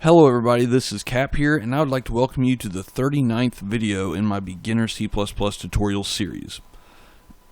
Hello everybody, this is Cap here, and I would like to welcome you to the 39th video in my Beginner C++ tutorial series.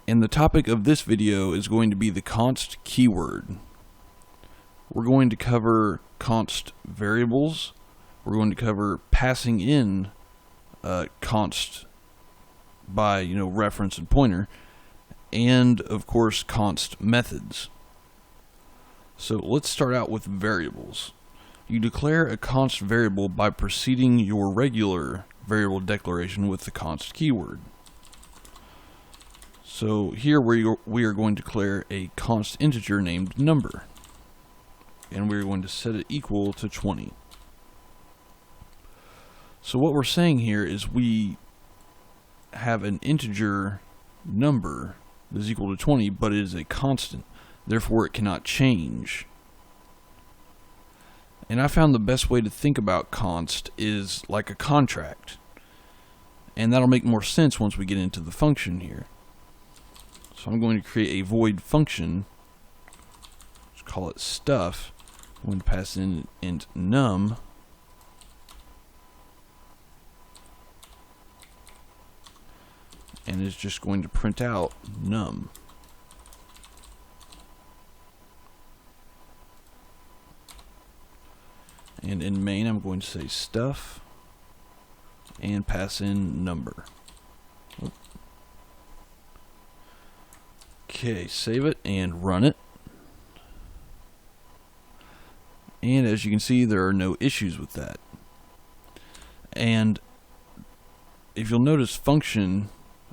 And the topic of this video is going to be the const keyword. We're going to cover const variables, we're going to cover passing in const by reference and pointer, and of course const methods. So let's start out with variables. You declare a const variable by preceding your regular variable declaration with the const keyword. So here we are going to declare a const integer named number, and we're going to set it equal to 20. So what we're saying here is we have an integer number that is equal to 20, but it is a constant, therefore it cannot change. And I found the best way to think about const is like a contract. And that'll make more sense once we get into the function here. So I'm going to create a void function. Let's call it stuff. I'm going to pass in int num. And it's just going to print out num. And in main, I'm going to say stuff and pass in number. Okay, save it and run it. And as you can see, there are no issues with that. And if you'll notice function,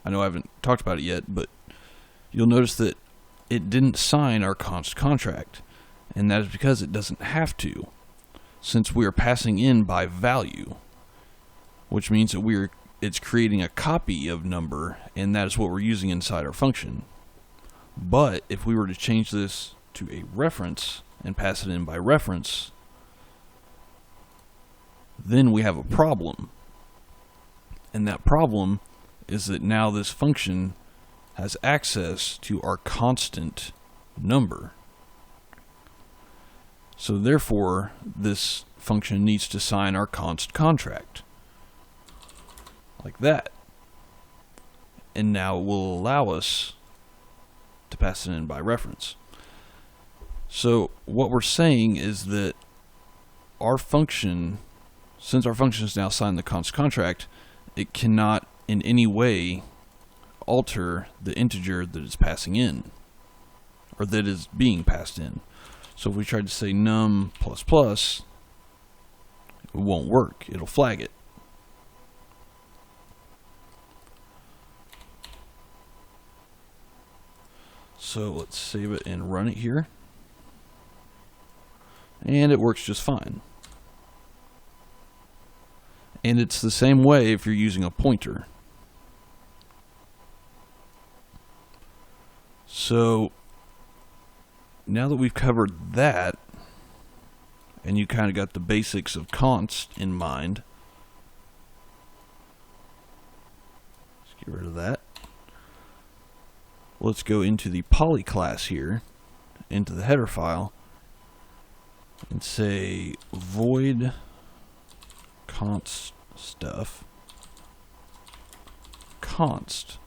I know I haven't talked about it yet, but you'll notice that it didn't sign our const contract. And that is because it doesn't have to, since we are passing in by value, which means that it's creating a copy of number, and that is what we're using inside our function. But if we were to change this to a reference and pass it in by reference, then we have a problem. And that problem is that now this function has access to our constant number. So therefore, this function needs to sign our const contract, like that. And now it will allow us to pass it in by reference. So what we're saying is that our function, since our function has now signed the const contract, it cannot in any way alter the integer that it's passing in, or that is being passed in. So if we tried to say num++, it won't work. It'll flag it. So let's save it and run it here. And it works just fine. And it's the same way if you're using a pointer. So now that we've covered that, and you kind of got the basics of const in mind, let's get rid of that. Let's go into the poly class here, into the header file, and say void const stuff const.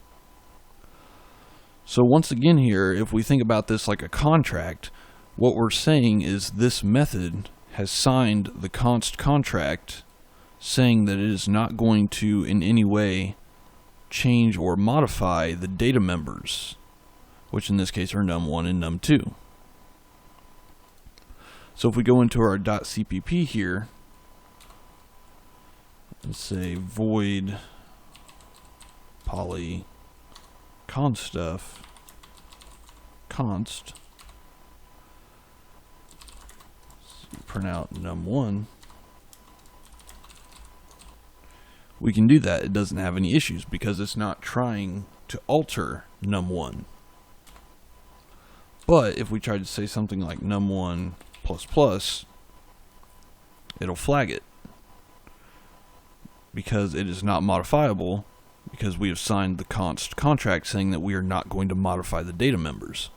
So once again here, if we think about this like a contract, what we're saying is this method has signed the const contract, saying that it is not going to in any way change or modify the data members, which in this case are num1 and num2. So if we go into our .cpp here and say void poly const stuff const, print out num1, we can do that. It doesn't have any issues because it's not trying to alter num1. But if we try to say something like num1++, it'll flag it because it is not modifiable, because we have signed the const contract saying that we are not going to modify the data members.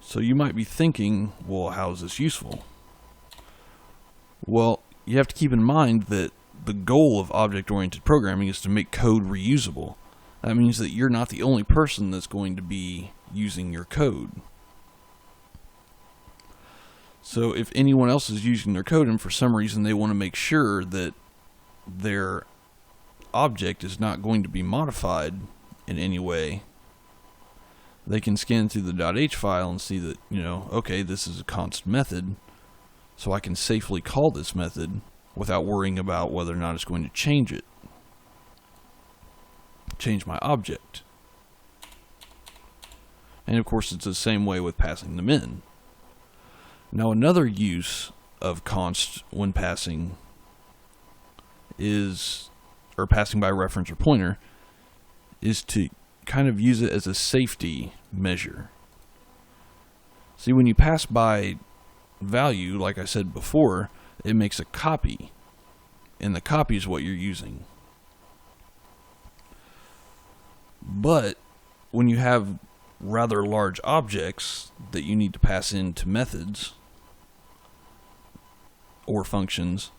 So you might be thinking, well, how is this useful? Well, you have to keep in mind that the goal of object-oriented programming is to make code reusable. That means that you're not the only person that's going to be using your code. So if anyone else is using their code and for some reason they want to make sure that their object is not going to be modified in any way, they can scan through the .h file and see that, okay, this is a const method, so I can safely call this method without worrying about whether or not it's going to change my object. And of course it's the same way with passing them in. Now another use of const when passing or passing by reference or pointer, is to kind of use it as a safety measure. See, when you pass by value, like I said before, it makes a copy, and the copy is what you're using. But when you have rather large objects that you need to pass into methods or functions,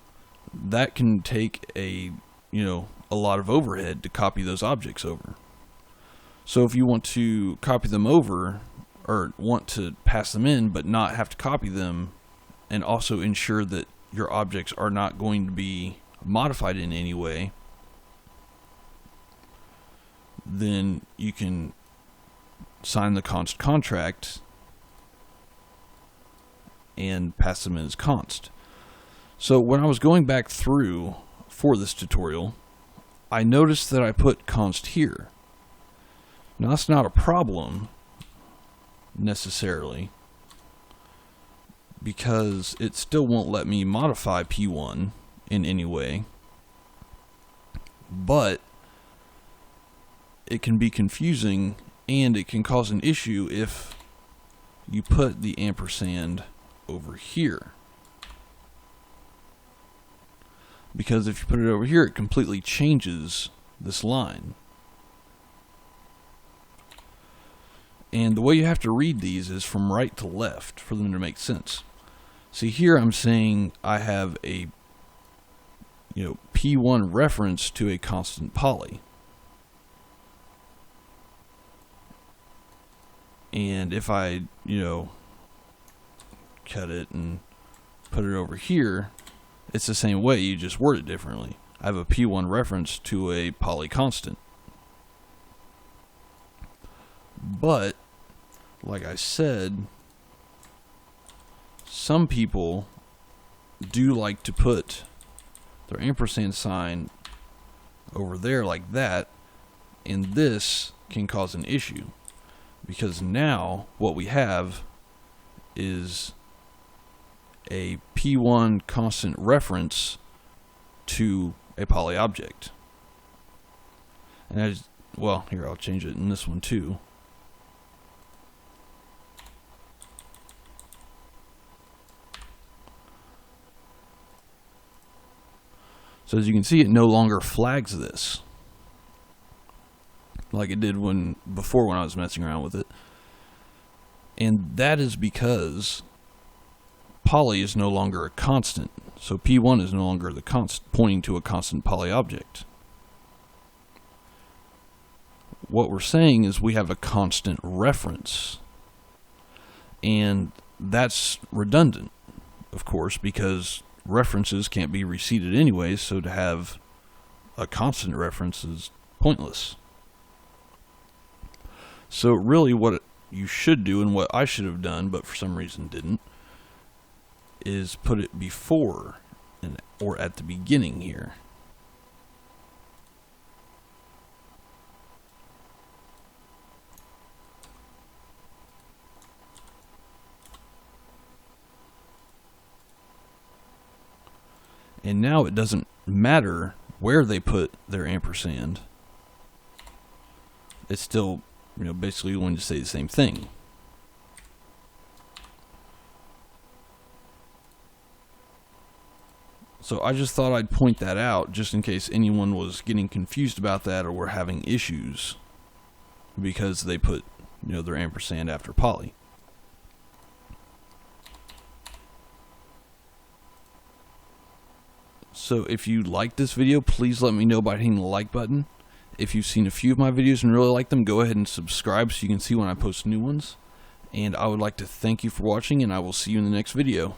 that can take a lot of overhead to copy those objects over. So if you want to copy them over, or want to pass them in but not have to copy them, and also ensure that your objects are not going to be modified in any way, then you can sign the const contract and pass them in as const. So when I was going back through for this tutorial, I noticed that I put const here. Now that's not a problem necessarily, because it still won't let me modify P1 in any way, but it can be confusing and it can cause an issue if you put the ampersand over here. Because if you put it over here, it completely changes this line. And the way you have to read these is from right to left for them to make sense. See, here I'm saying I have a P1 reference to a constant poly. And if I, cut it and put it over here, it's the same way, you just word it differently. I have a P1 reference to a poly constant. But, like I said, some people do like to put their ampersand sign over there like that, and this can cause an issue. Because now what we have is a P1 constant reference to a poly object. And here, I'll change it in this one too. So as you can see, it no longer flags this like it did before when I was messing around with it. And that is because poly is no longer a constant. So P1 is no longer the pointing to a constant poly object. What we're saying is we have a constant reference. And that's redundant, of course, because references can't be reseated anyways, so to have a constant reference is pointless. So really what you should do, and what I should have done, but for some reason didn't, is put it before or at the beginning here. And now it doesn't matter where they put their ampersand. It's still, basically going to say the same thing. So I just thought I'd point that out just in case anyone was getting confused about that or were having issues because they put, their ampersand after poly. So if you like this video, please let me know by hitting the like button. If you've seen a few of my videos and really like them, go ahead and subscribe so you can see when I post new ones. And I would like to thank you for watching, and I will see you in the next video.